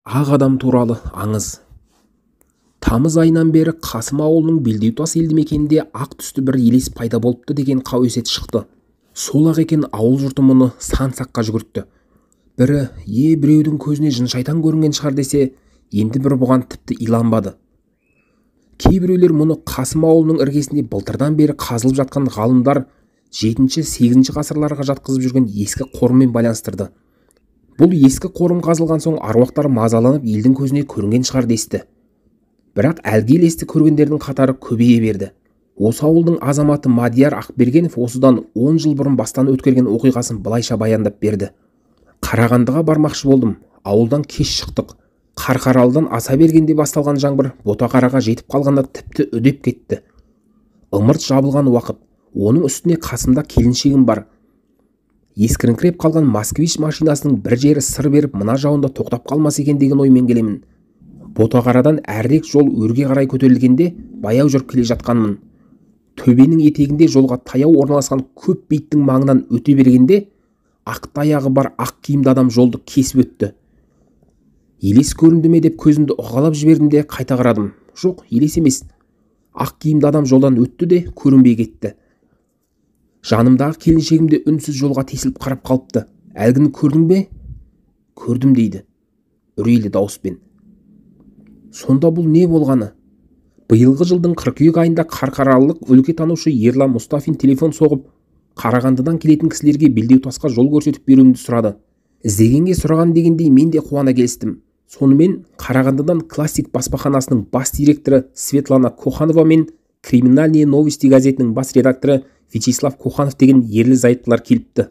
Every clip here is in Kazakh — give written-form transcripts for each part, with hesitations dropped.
Ақ адам туралы аңыз. Тамыз айынан бері Қасым ауылының Белдеутас елді мекенінде ақ түсті бір елес пайда болыпты деген қауесет шықты. Сол ақ екен ауыл жұрты мұны сан-саққа жүгіртті. Бірі, біреудің көзіне жын шайтан көрінген шығар десе, енді бір бұған тіпті иланбады. Кейбіреулер мұны Қасым ауылының іргесінде былтырдан бері қазылып жатқан ғалымдар 7-8 ғасырларға жатқызып жүрген ескі қорыммен байланыстырды. Бұл ескі қорым қазылған соң аруақтар мазаланып елдің көзіне көрінген шығар десті. Бірақ әлгі елесті көргендердің қатары көбейе берді. Осы ауылдың азаматы Мадияр Ақбергенов осыдан 10 жыл бұрын бастан өткерген оқиғасын былайша баяндап берді. Қарағандыға бармақшы болдым. Ауылдан кеш шықтық. Қарқаралыдан аса бергенде басталған жаңбыр Ботақараға жетіп қалғанда тіпті үдеп кетті. Ымырт жабылған уақыт. Оның үстіне қасымда келіншегім бар. Ескіріңкіреп қалған Москвич машинасының бір жері сыр беріп мына жауында тоқтап қалмас екен деген оймен келемін. Ботақарадан әрірек жол өрге қарай көтерілгенде баяу жүріп келе жатқанмын. Төбенің етегінде жолға таяу орналасқан көп бейіттің маңынан өте бергенде ақ таяғы бар ақ киімді адам жолды кесіп өтті. Елес көрінді ме деп көзімді ұғалап жібердім де қайта қарадым. Жоқ, елес емес. Ақ киімді адам жолдан өтті де көрінбей кетті. Жанымдағы келіншегімде үнсіз жолға тесіліп қарап қалыпты. Әлгіні көрдің бе? Көрдім дейді, үрейлі дауыспен. Сонда бұл не болғаны? Биылғы жылдың қыркүйек айында қарқаралылық өлкетанушы Ерлан Мұстафин телефон соғып, Қарағандыдан келетін кісілерге Белдеутасқа жол көрсетіп беруімді сұрады. Іздегенге сұраған дегендей мен де қуана келістім. Сонымен Қарағандыдан классик баспаханасының бас директоры Светлана Коханова мен Криминальные новости газетінің бас редакторы Вячеслав Коханов деген ерлі-зайыптылар келіпті.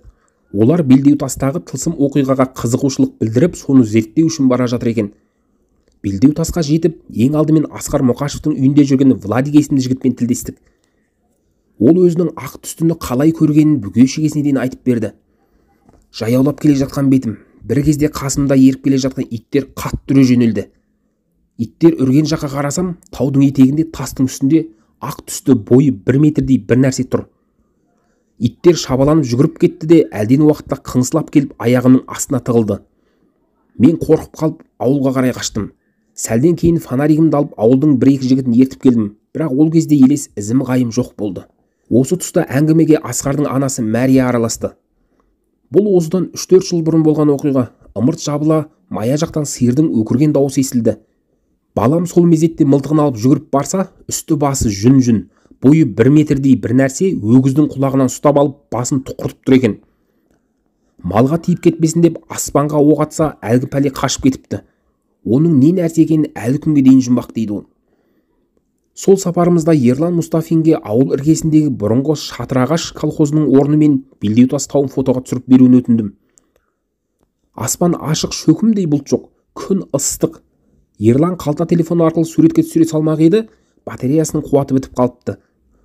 Олар Белдеутастағы тылсым оқиғаға қызығушылық білдіріп, соны зерттеу үшін бара жатыр екен. Белдеутасқа жетіп, ең алдымен Асқар Мұқашевтың үйінде жүрген Владик есімді жігітпен тілдестік. Ол өзінің ақ түстіні қалай көргенін бүге-шігесіне дейін айтып берді. Жаяулап келе жатқан бетім, бір кезде қасымда еріп келе жатқан иттер қатты үре жөнелді. Иттер үрген жаққа қарасам, таудың етегінде тастың үстінде ақ түсті бойы 1 метрдей бір нәрсе тұр. Иттер шабаланып жүгіріп кетті де әлден уақытта қыңсылап келіп аяғымның астына тығылды. Мен қорқып қалып ауылға қарай қаштым. Сәлден кейін фонаригімді алып ауылдың 1-2 жігітін ертіп келдім, бірақ ол кезде елес ізім қайым жоқ болды. Осы тұста әңгімеге Асқардың анасы Мәрия араласты. Бұл осыдан 3-4 жыл бұрын болған оқиға. Ымырт жабыла, мая жақтан сиырдың өкірген дауысы естілді. Балам сол мезетте мылтығын алып жүгіріп барса, үсті басы жүн-жүн, бойы 1 метрдей бір нәрсе өгіздің құлағынан ұстап алып басын тұқыртып тұр екен. Малға тиіп кетпесін деп аспанға оқ атса, әлгі пәле қашып кетіпті. Оның не нәрсе екенін әлі күнге дейін жұмбақ дейді ол. Сол сапарымызда Ерлан Мұстафинге ауыл іргесіндегі бұрынғы Шатырағаш колхозының орны мен Белдеутас тауын фотоға түсіріп беруін өтіндім. Аспан ашық, шөкімдей бұлт жоқ, күн ыстық. Ерлан қалта телефоны арқылы суретке түсіре салмақ еді, батареясының қуаты бітіп қалыпты.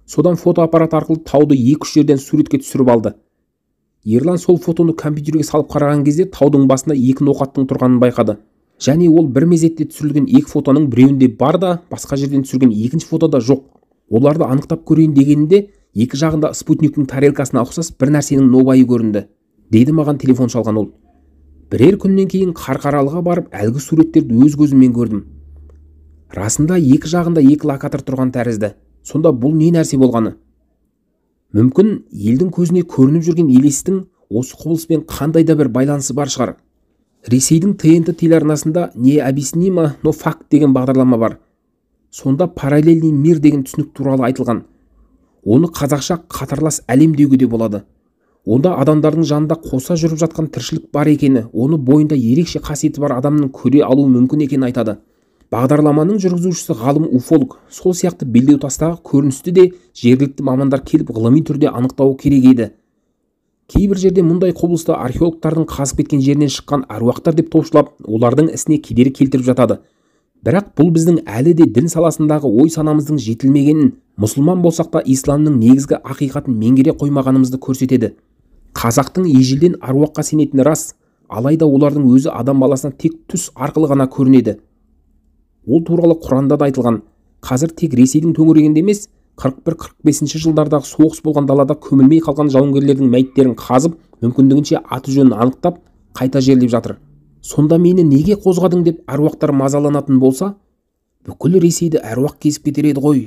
Содан фотоаппарат арқылы тауды 2-3 жерден суретке түсіріп алды. Ерлан сол фотоны компьютерге салып қараған кезде таудың басында 2 ноқаттың тұрғанын байқады. Және ол бір мезетте түсірілген 2 фотоның біреуінде бар да, басқа жерден түсірген 2-ші фотода жоқ. Оларды анықтап көрейін дегенінде, екі жағында спутниктің тарелкасына ұқсас бір нәрсенің нобайы көрінді, дейді маған телефон шалған ол. Бірер күннен кейін Қарқаралыға барып, әлгі суреттерді өз көзіммен көрдім. Расында екі жағында 2 локатор тұрған тәрізді. Сонда бұл не нәрсе болғаны? Мүмкін елдің көзіне көрініп жүрген елестің осы құбылыспен қандай да бір байланысы бар шығар. Ресейдің ТНТ телеарнасында «Необъяснимо, но факт» деген бағдарлама бар. Сонда параллельный мир деген түсінік туралы айтылған. Оны қазақша қатарлас әлем деуге де болады. Онда адамдардың жанында қоса жүріп жатқан тіршілік бар екені, оны бойында ерекше қасиеті бар адамның көре алуы мүмкін екенін айтады. Бағдарламаның жүргізушісі ғалым уфолог. Сол сияқты Белдеутастағы көріністі де жергілікті мамандар келіп ғылыми түрде анықтауы керек еді. Кейбір жерде мұндай құбылысты археологтардың қазып кеткен жерінен шыққан аруақтар деп топшылап, олардың ісіне кедергі келтіріп жатады. Бірақ бұл біздің әлі де дін саласындағы ой санамыздың жетілмегенін, мұсылман болсақ та исламның негізгі ақиқатын меңгере қоймағанымызды көрсетеді. Қазақтың ежелден аруаққа сенетіні рас, алайда олардың өзі адам баласына тек түс арқылы ғана көрінеді. Ол туралы Құранда да айтылған. Қазір тек Ресейдің төңірегінде емес, 41-45 жылдардағы соғыс болған далада көмілмей қалған жауынгерлердің мәйіттерін қазып, мүмкіндігінше аты жөнін анықтап, қайта жерлеп жатыр. сонда мені неге қозғадың деп әруақтар мазаланатын болса, бүкіл Ресейді әруақ кезіп кетер еді ғой.